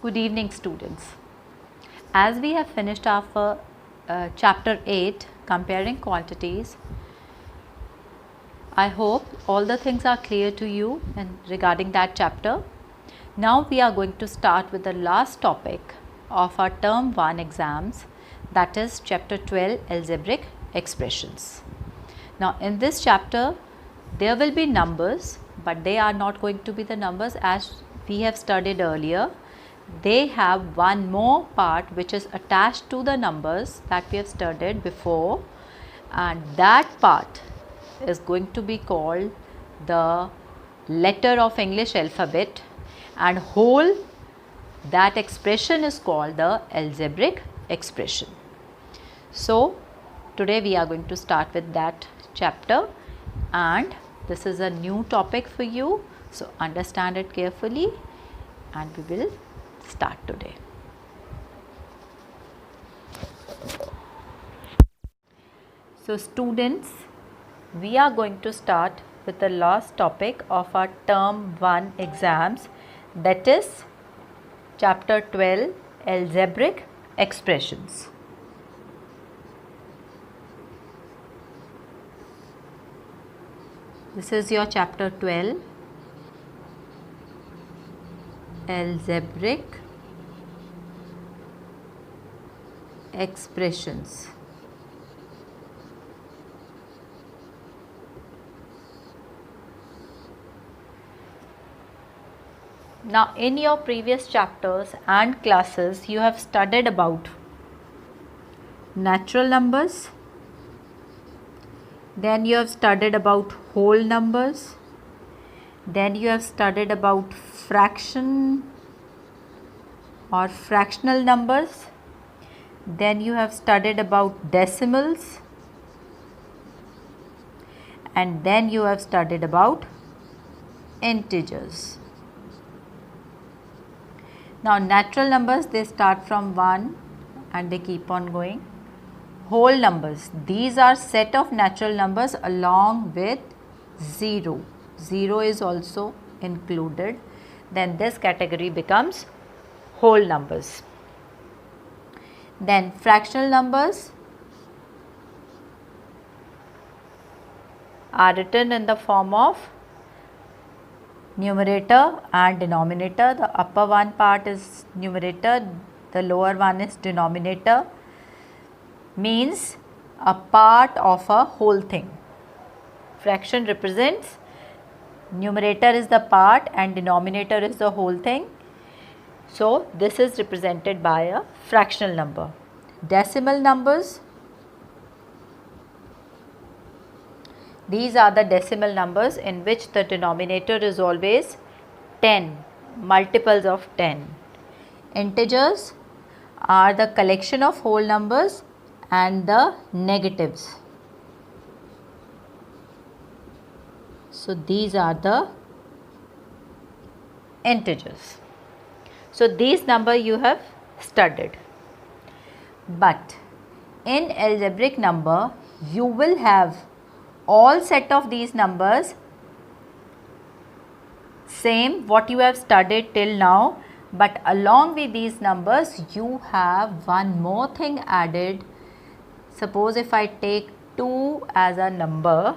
Good evening, students. As we have finished our chapter 8, comparing quantities, I hope all the things are clear to you and regarding that chapter. Now we are going to start with the last topic of our term 1 exams, that is chapter 12, algebraic expressions. Now in this chapter there will be numbers, but they are not going to be the numbers as we have studied earlier. They have one more part which is attached to the numbers that we have studied before, and that part is going to be called the letter of English alphabet, and whole that expression is called the algebraic expression. So today we are going to start with that chapter, and this is a new topic for you, so understand it carefully and we will start today. So students, we are going to start with the last topic of our term 1 exams, that is chapter 12, algebraic expressions. This is your chapter 12, algebraic expressions. Now in your previous chapters and classes you have studied about natural numbers, then you have studied about whole numbers, then you have studied about fraction or fractional numbers, then you have studied about decimals, and then you have studied about integers. Now natural numbers, they start from 1 and they keep on going. Whole numbers, these are set of natural numbers along with 0. 0 is also included. Then this category becomes whole numbers. Then fractional numbers are written in the form of numerator and denominator. The upper one part is numerator, the lower one is denominator, means a part of a whole thing. Fraction represents numerator is the part and denominator is the whole thing. So this is represented by a fractional number. Decimal numbers, these are the decimal numbers in which the denominator is always 10, multiples of 10. Integers are the collection of whole numbers and the negatives. So these are the integers. So these number you have studied. But in algebraic number you will have all set of these numbers same what you have studied till now, but along with these numbers you have one more thing added. Suppose if I take 2 as a number,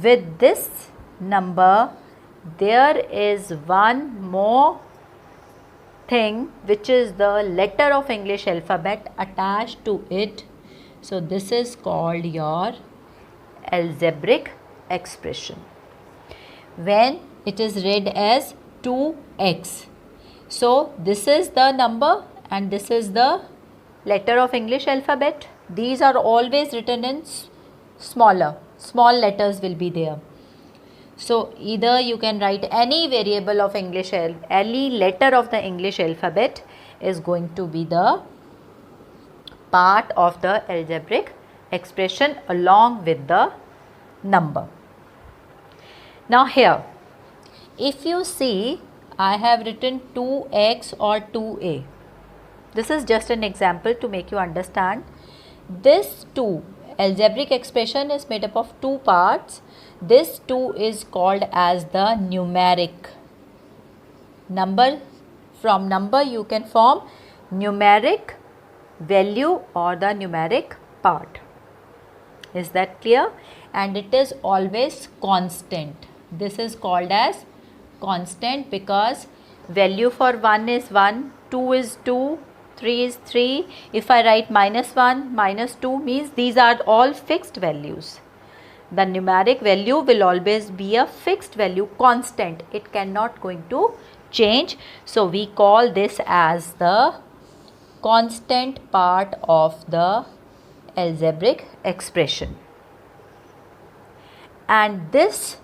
with this number there is one more thing which is the letter of English alphabet attached to it. So this is called your algebraic expression. When it is read as 2x, so this is the number and this is the letter of English alphabet. These are always written in small letters will be there. So either you can write any variable of English, any letter of the English alphabet is going to be the part of the algebraic expression along with the number. Now here, if you see, I have written 2x or 2a. This is just an example to make you understand. This 2 algebraic expression is made up of two parts. This 2 is called as the numeric number From number you can form numeric value or the numeric part. Is that clear? And it is always constant. This is called as constant because value for 1 is 1, 2 is 2, 3 is 3. If I write -1, -2 means these are all fixed values. The numeric value will always be a fixed value, constant. It cannot going to change. So we call this as the constant part of the algebraic expression. And this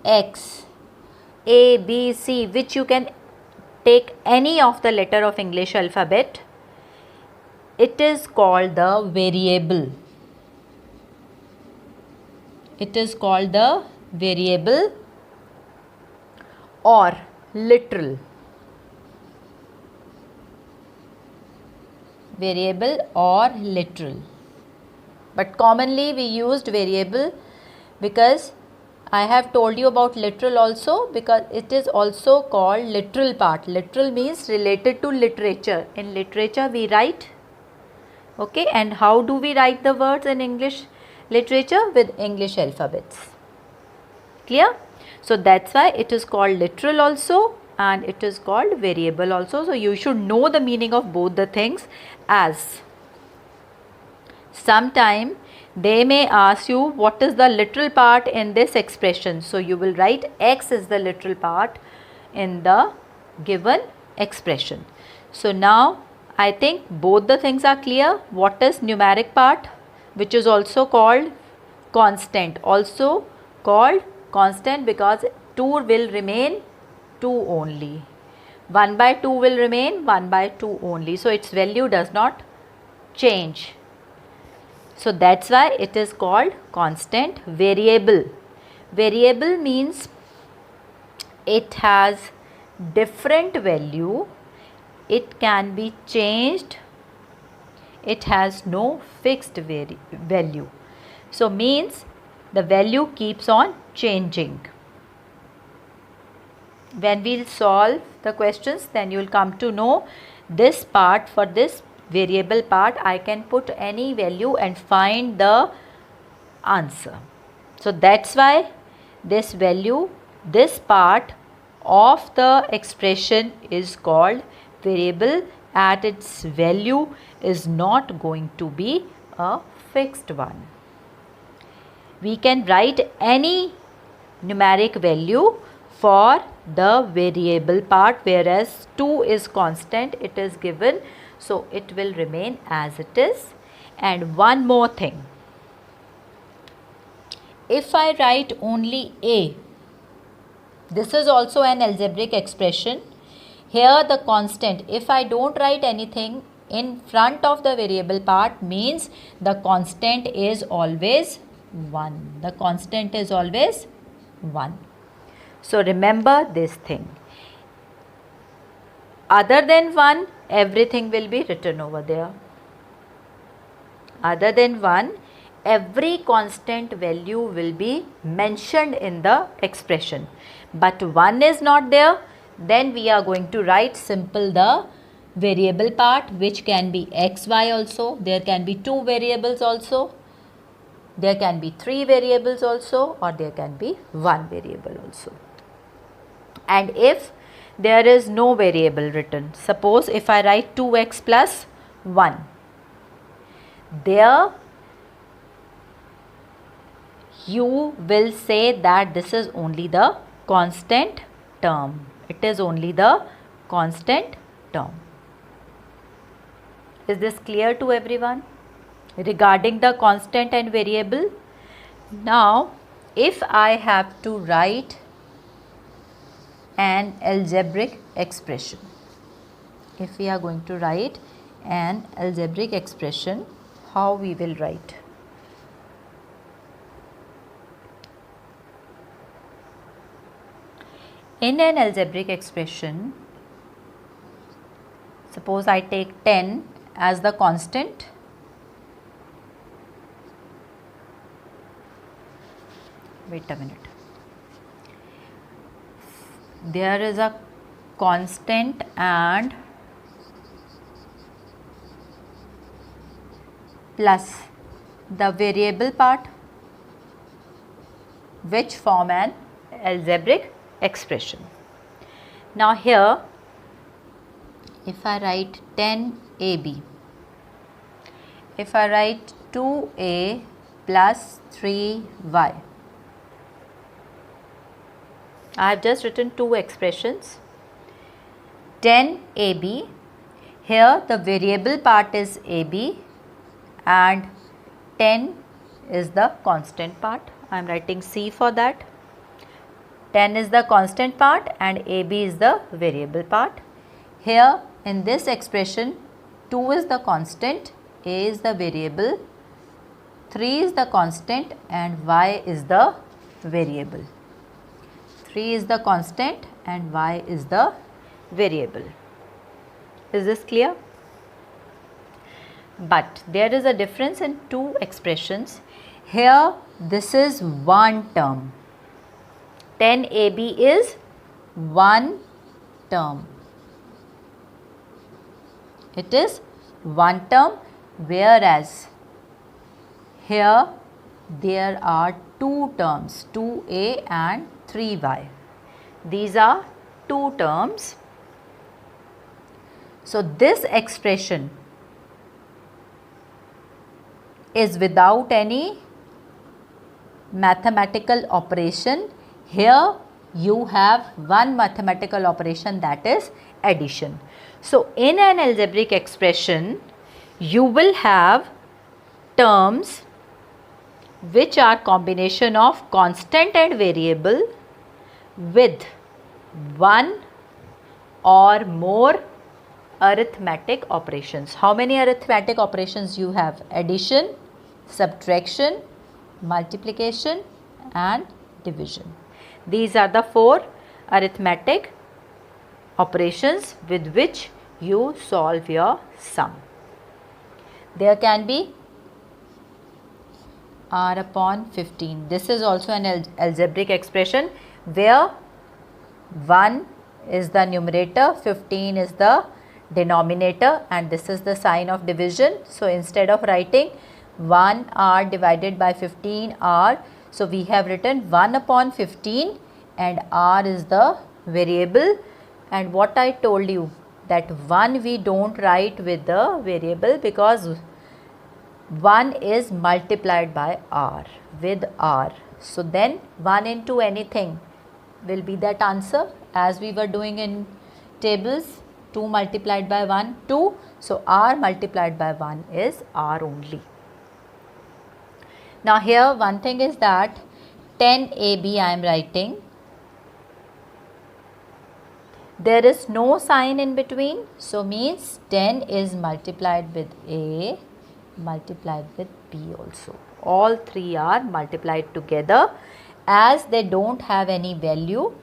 x, a, b, c, which you can take any of the letter of English alphabet, it is called the variable. It is called the variable or literal. Variable or literal. But commonly we used variable because I have told you about literal also, because it is also called literal part. Literal means related to literature. In literature we write, okay, and how do we write the words in English literature? With English alphabets. Clear? So that's why it is called literal also and it is called variable also. So you should know the meaning of both the things. As sometime they may ask you what is the literal part in this expression. So you will write x is the literal part in the given expression. So now I think both the things are clear. What is numeric part, which is also called constant, also called constant because 2 will remain 2 only. 1 by 2 will remain 1 by 2 only. So its value does not change. So that's why it is called constant. Variable. Variable means it has different value. It can be changed. It has no fixed value. So means the value keeps on changing. When we'll solve the questions, then you will come to know this part. For this variable part, I can put any value and find the answer. So that's why this value, this part of the expression is called variable, and its value is not going to be a fixed one. We can write any numeric value for the variable part, whereas 2 is constant, it is given, so it will remain as it is. And one more thing, if I write only a, this is also an algebraic expression. Here the constant, if I don't write anything in front of the variable part, means the constant is always 1. The constant is always 1. So remember this thing. Other than 1, everything will be written over there. Other than 1, every constant value will be mentioned in the expression. But 1 is not there, then we are going to write simple the variable part, which can be x, y also. There can be 2 variables also. There can be 3 variables also, or there can be 1 variable also. And if there is no variable written, suppose if I write 2x plus 1, there you will say that this is only the constant term. It is only the constant term. Is this clear to everyone regarding the constant and variable? Now, if I have to write an algebraic expression, if we are going to write an algebraic expression, how we will write? In an algebraic expression, suppose I take 10 as the constant. Wait a minute. There is a constant and plus the variable part, which form an algebraic expression. Now here, if I write 10ab, if I write 2a plus 3y, I have just written two expressions. 10ab, here the variable part is ab and 10 is the constant part. I am writing C for that. 10 is the constant part and AB is the variable part. Here in this expression, 2 is the constant, A is the variable, 3 is the constant and Y is the variable. 3 is the constant and Y is the variable. Is this clear? But there is a difference in two expressions. Here this is one term. 10ab is one term. It is one term, whereas here there are two terms, 2a and 3y. These are two terms. So this expression is without any mathematical operation. Here you have one mathematical operation, that is addition. So in an algebraic expression, you will have terms which are combination of constant and variable with one or more arithmetic operations. How many arithmetic operations you have? Addition, subtraction, multiplication and division. These are the four arithmetic operations with which you solve your sum. There can be r upon 15. This is also an algebraic expression where 1 is the numerator, 15 is the denominator, and this is the sign of division. So instead of writing 1r divided by 15r, so we have written 1 upon 15 and r is the variable. And what I told you, that 1 we don't write with the variable because 1 is multiplied by r, with r. So then 1 into anything will be that answer, as we were doing in tables. 2 multiplied by 1, 2. So r multiplied by 1 is r only. Now here one thing is that 10ab I am writing. There is no sign in between. So means 10 is multiplied with a, multiplied with b also. All three are multiplied together. As they don't have any value,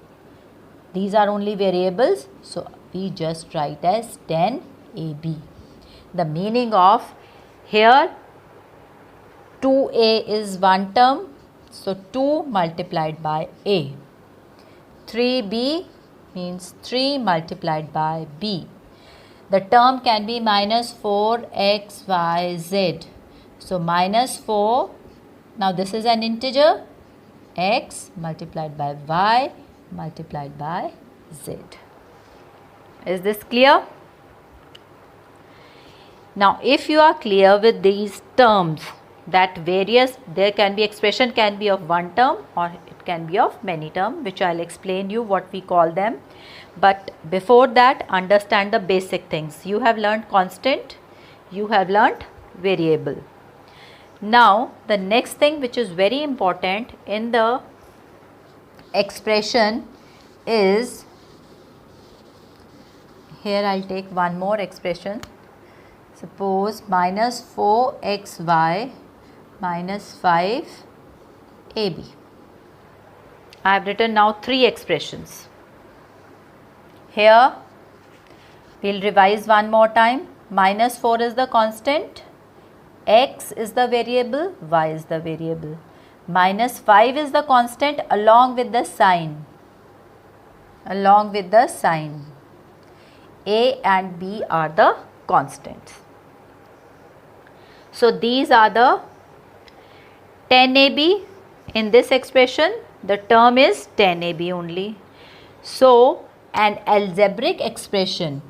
these are only variables, so we just write as 10ab. The meaning of here 2a is one term, so 2 multiplied by a. 3b means 3 multiplied by b. The term can be minus 4xyz. So minus 4, now this is an integer, x multiplied by y multiplied by z. Is this clear? Now if you are clear with these terms, that various, there can be expression can be of one term or it can be of many term, which I'll explain you what we call them. But before that, understand the basic things. You have learned constant, you have learned variable. Now the next thing which is very important in the expression is, here I'll take one more expression. Suppose minus 4xy minus 5ab. I have written now three expressions. Here we'll revise one more time. Minus 4 is the constant, x is the variable, y is the variable. Minus 5 is the constant along with the sign. Along with the sign. A and B are the constants. So these are the 10AB. In this expression, the term is 10AB only. So an algebraic expression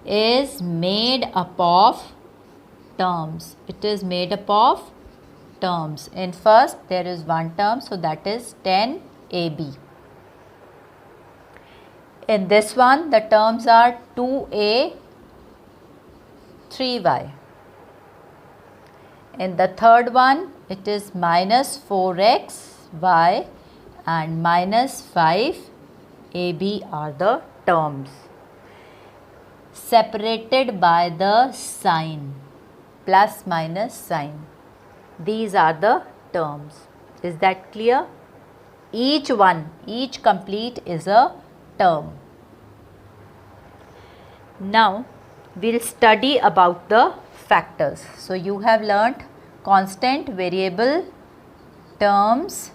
is made up of terms. It is made up of terms. In first there is one term, so that is 10AB. In this one the terms are 2A, 3Y. In the third one it is minus 4xy and minus 5AB are the terms, separated by the sign, plus minus sign. These are the terms. Is that clear? Each complete is a term. Now we'll study about the factors. So you have learnt constant, variable, terms,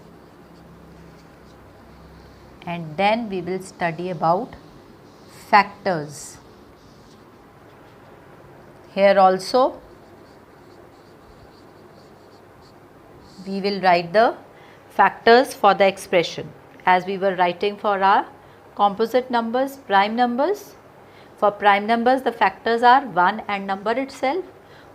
and then we will study about factors. Here also we will write the factors for the expression as we were writing for our composite numbers, prime numbers. For prime numbers the factors are 1 and number itself.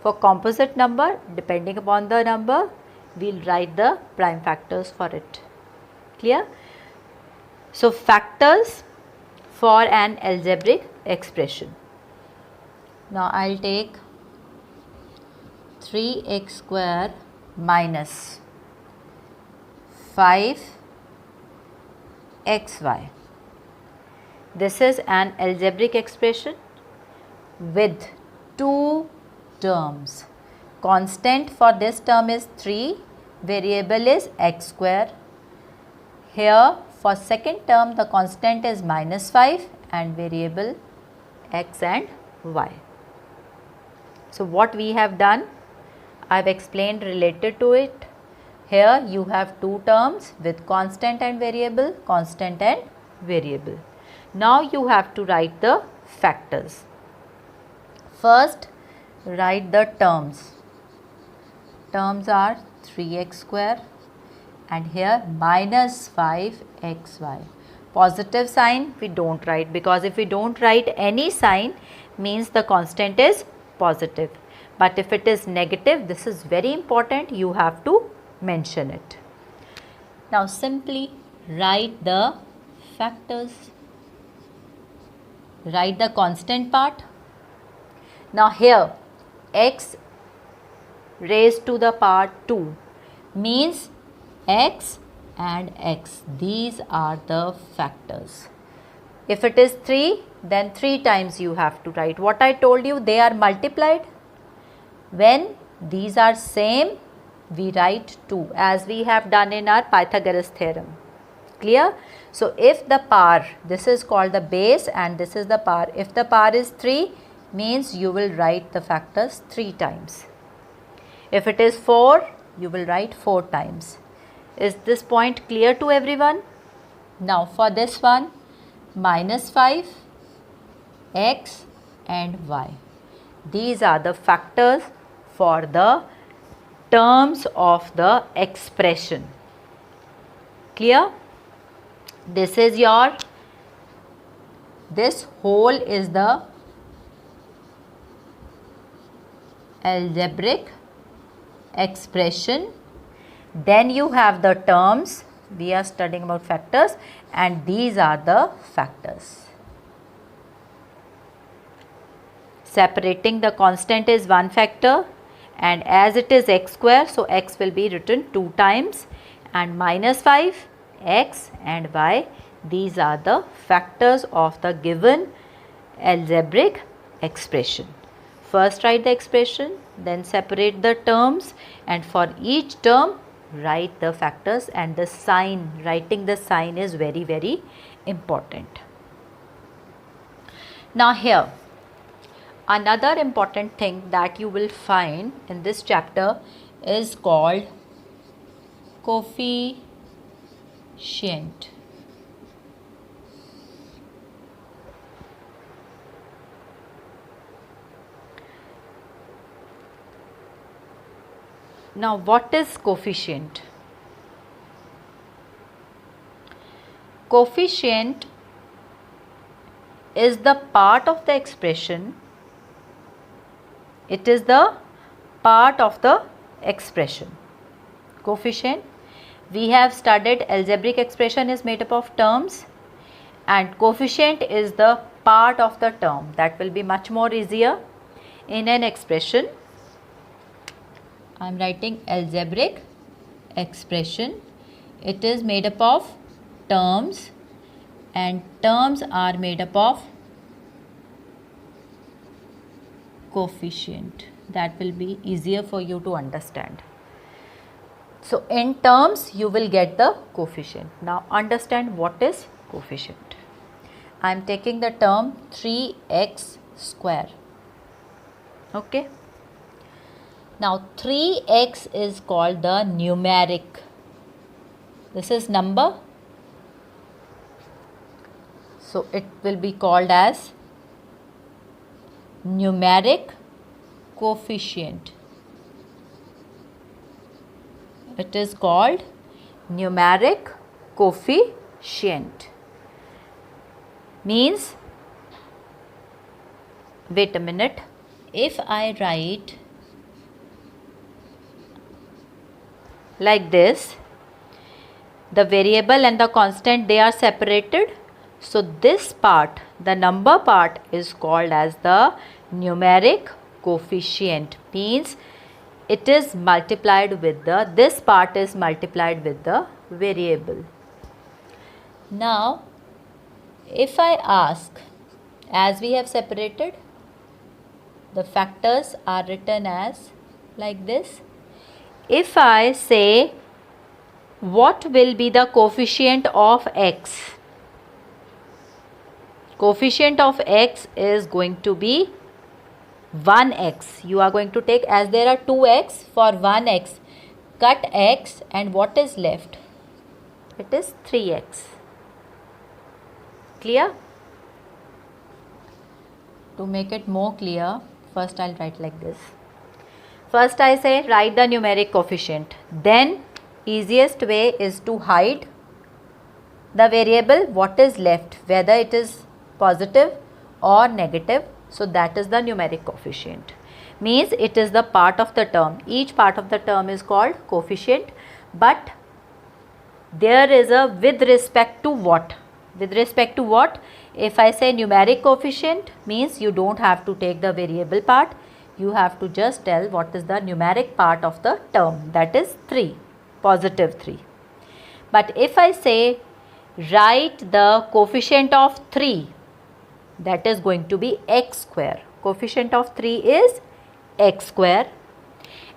For composite number, depending upon the number, we will write the prime factors for it. Clear? So factors for an algebraic expression. Now I will take 3x square minus 5xy. This is an algebraic expression with two terms. Constant for this term is 3, variable is x square. Here for second term the constant is minus 5 and variable x and y. So what we have done, I have explained related to it. Here you have two terms with constant and variable, constant and variable. Now you have to write the factors. First write the terms. Terms are 3x square and here minus 5xy. Positive sign we don't write, because if we don't write any sign means the constant is positive. But if it is negative, this is very important, you have to mention it. Now simply write the factors. Write the constant part. Now here x raised to the power 2 means x and x. These are the factors. If it is 3, then 3 times you have to write. What I told you, they are multiplied. When these are same, we write 2 as we have done in our Pythagoras theorem. Clear? So if the power, this is called the base and this is the power. If the power is 3, means you will write the factors 3 times. If it is 4, you will write 4 times. Is this point clear to everyone? Now for this one, minus 5, x and y. These are the factors for the terms of the expression. Clear? This is your, this whole is the algebraic expression. Then you have the terms, we are studying about factors, and these are the factors. Separating the constant is one factor, and as it is x square, so x will be written 2 times, and minus 5, x and y, these are the factors of the given algebraic expression. First write the expression, then separate the terms, and for each term write the factors, and the sign, writing the sign is very, very important. Now here, another important thing that you will find in this chapter is called coefficient. Now what is coefficient? Coefficient is the part of the expression. It is the part of the expression. Coefficient. We have studied algebraic expression is made up of terms, and coefficient is the part of the term. That will be much more easier in an expression. I am writing algebraic expression. It is made up of terms, and terms are made up of coefficient. That will be easier for you to understand. So in terms you will get the coefficient. Now understand what is coefficient. I am taking the term 3x square. Okay. Now 3x is called the numeric. This is number. So it will be called as numeric coefficient. It is called numeric coefficient. Means, wait a minute, if I write like this, the variable and the constant, they are separated. So this part, the number part, is called as the numeric coefficient. Means it is multiplied with the, this part is multiplied with the variable. Now if I ask, as we have separated, the factors are written as like this. If I say what will be the coefficient of x, coefficient of x is going to be 1x. You are going to take, as there are 2x, for 1x cut x, and what is left? It is 3x. Clear? To make it more clear, first I'll write like this. First I say write the numeric coefficient. Then easiest way is to hide the variable, what is left, whether it is positive or negative. So that is the numeric coefficient. Means it is the part of the term. Each part of the term is called coefficient. But there is a with respect to what? With respect to what? If I say numeric coefficient, means you don't have to take the variable part. You have to just tell what is the numeric part of the term. That is 3, positive 3. But if I say write the coefficient of 3, that is going to be x square. Coefficient of 3 is x square.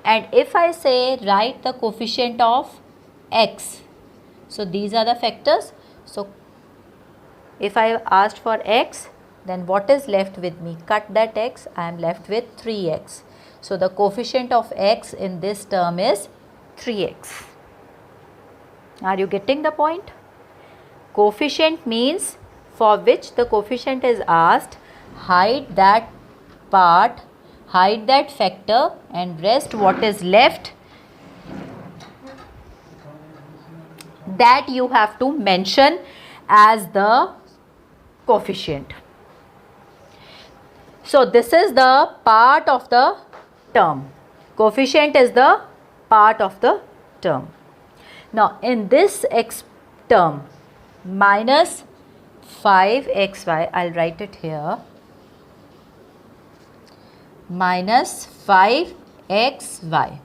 And if I say write the coefficient of x, so these are the factors. So if I asked for x, then what is left with me? Cut that x, I am left with 3x. So the coefficient of x in this term is 3x. Are you getting the point? Coefficient means for which the coefficient is asked, hide that part, hide that factor, and rest what is left, that you have to mention as the coefficient. So this is the part of the term. Coefficient is the part of the term. Now in this x term, minus 5xy, I'll write it here, minus 5xy.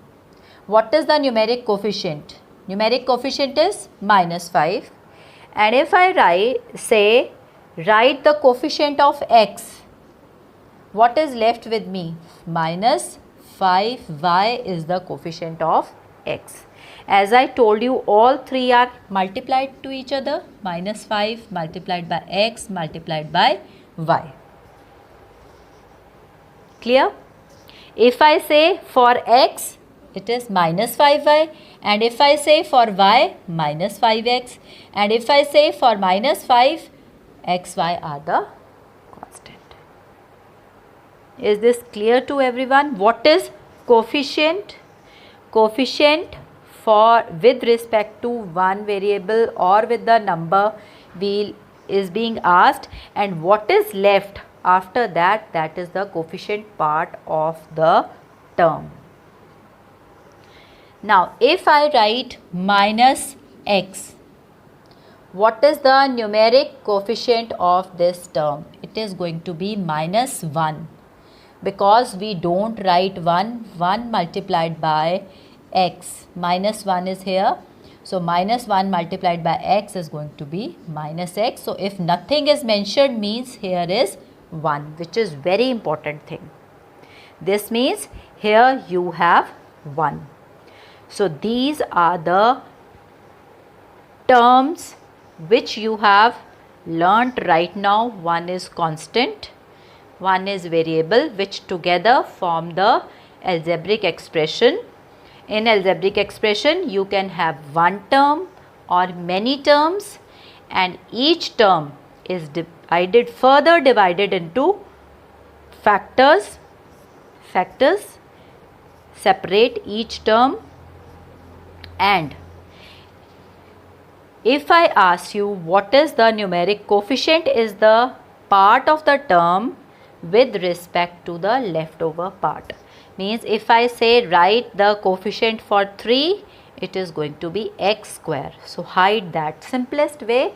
What is the numeric coefficient? Numeric coefficient is minus 5. And if I write the coefficient of x, what is left with me? Minus 5y is the coefficient of x. As I told you, all three are multiplied to each other. Minus 5 multiplied by x multiplied by y. Clear? If I say for x, it is minus 5y, and if I say for y, minus 5x, and if I say for minus 5, xy are the constant. Is this clear to everyone? What is coefficient? Coefficient for with respect to one variable or with the number is being asked, and what is left after that, that is the coefficient part of the term. Now if I write minus x, what is the numeric coefficient of this term? It is going to be minus 1, because we don't write 1 multiplied by x. Minus 1 is here. So minus 1 multiplied by x is going to be minus x. So if nothing is mentioned, means here is 1, which is very important thing. This means here you have 1. So these are the terms which you have learnt right now. One is constant, one is variable, which together form the algebraic expression. In algebraic expression, you can have one term or many terms, and each term is further divided into factors. Factors separate each term, and if I ask you what is the numeric coefficient, is the part of the term with respect to the leftover part. Means if I say write the coefficient for 3, it is going to be x square. So hide that. Simplest way,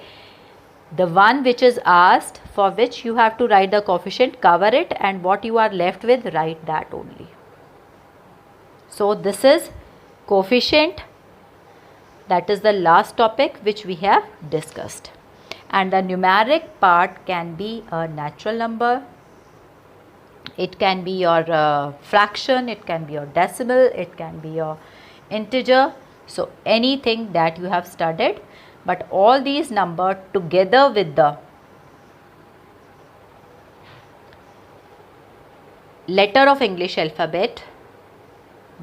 the one which is asked, for which you have to write the coefficient, cover it, and what you are left with, write that only. So this is coefficient. That is the last topic which we have discussed. And the numeric part can be a natural number, it can be your fraction, it can be your decimal, it can be your integer. So anything that you have studied, but all these numbers together with the letter of English alphabet,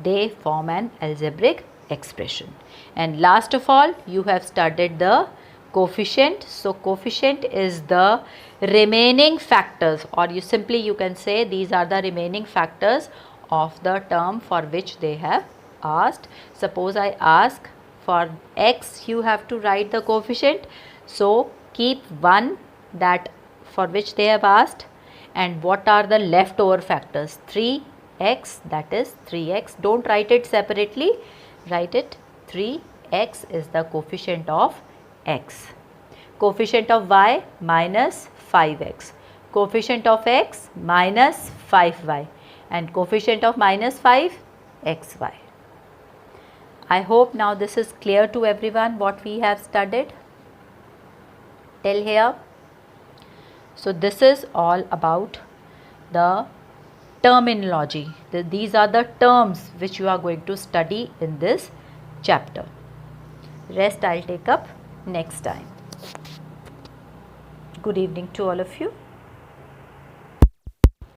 they form an algebraic expression. And last of all, you have studied the coefficient. So coefficient is the remaining factors, or you can say these are the remaining factors of the term for which they have asked. Suppose I ask for x, you have to write the coefficient. So keep 1 that for which they have asked, and what are the leftover factors? 3x, that is 3x. Don't write it separately, write it 3x is the coefficient of x. Coefficient of y, minus 5x. Coefficient of x, minus 5y. And coefficient of minus 5, xy. I hope now this is clear to everyone what we have studied till here. So this is all about the terminology. These are the terms which you are going to study in this chapter. Rest I'll take up next time. Good evening to all of you.